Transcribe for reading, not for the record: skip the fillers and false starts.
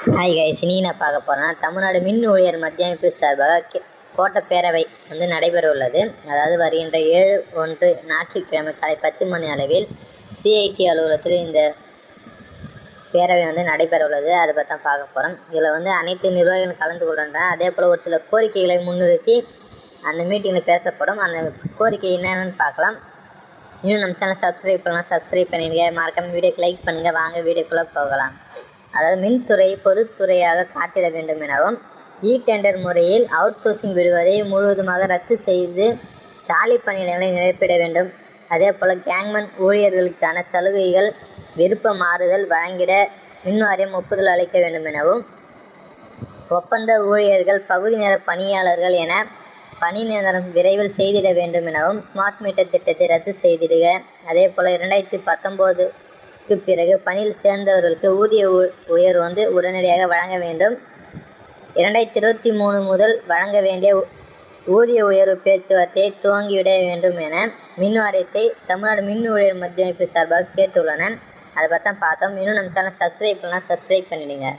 Hi guys, இனி நான் பார்க்க போகிறேன். தமிழ்நாடு மின் ஊழியர் மத்திய அமைப்பு சார்பாக கோட்டப்பேரவை நடைபெற உள்ளது. அதாவது வருகின்ற 7/1 ஞாயிற்றுக்கிழமை காலை 10 மணி அளவில் சிஐடி அலுவலகத்தில் இந்த பேரவை நடைபெற உள்ளது. அதை பற்றி தான் பார்க்க போகிறோம். இதில் அனைத்து நிர்வாகிகளும் கலந்து கொள்கின்றன. அதே போல் ஒரு சில கோரிக்கைகளை முன்னிறுத்தி அந்த மீட்டிங்கில் பேசப்படும். அந்த கோரிக்கை என்னென்னு பார்க்கலாம். இன்னும் நம்ம சேனல் சப்ஸ்கிரைப் பண்ணலாம், சப்ஸ்கிரைப் பண்ணிடுங்க. மறக்காமல் வீடியோக்கு லைக் பண்ணுங்கள். வாங்க வீடியோக்குள்ளே போகலாம். அதாவது மின்துறை பொதுத்துறையாக காத்திட வேண்டும் எனவும், டெண்டர் முறையில் அவுட் சோர்சிங் விடுவதை முழுவதுமாக ரத்து செய்து காலி பணியிடங்களை நிரப்பிட வேண்டும். அதே போல் கேங்மேன் ஊழியர்களுக்கான சலுகைகள் விருப்ப மாறுதல் வழங்கிட மின்வாரியம் ஒப்புதல் அளிக்க வேண்டும் எனவும், ஒப்பந்த ஊழியர்கள் பகுதி நேர பணியாளர்கள் என பணி நிரந்தரம் விரைவில் செய்திட வேண்டும் எனவும், ஸ்மார்ட் மீட்டர் திட்டத்தை ரத்து செய்திடுக. அதே போல் 2019 பிறகு பணியில் சேர்ந்தவர்களுக்கு ஊதிய உயர்வு உடனடியாக வழங்க வேண்டும். 2023 முதல் வழங்க வேண்டிய ஊதிய உயர்வு பேச்சுவார்த்தையை துவங்கிவிட வேண்டும் என மின் வாரியத்தை தமிழ்நாடு மின் ஊழியர் மத்திய அமைப்பு சார்பாக கேட்டுள்ளன. அதை பற்றி பார்த்தோம். இன்னும் நம்ம சேனல் சப்ஸ்கிரைப் பண்ணலாம், சப்ஸ்கிரைப் பண்ணிடுங்க.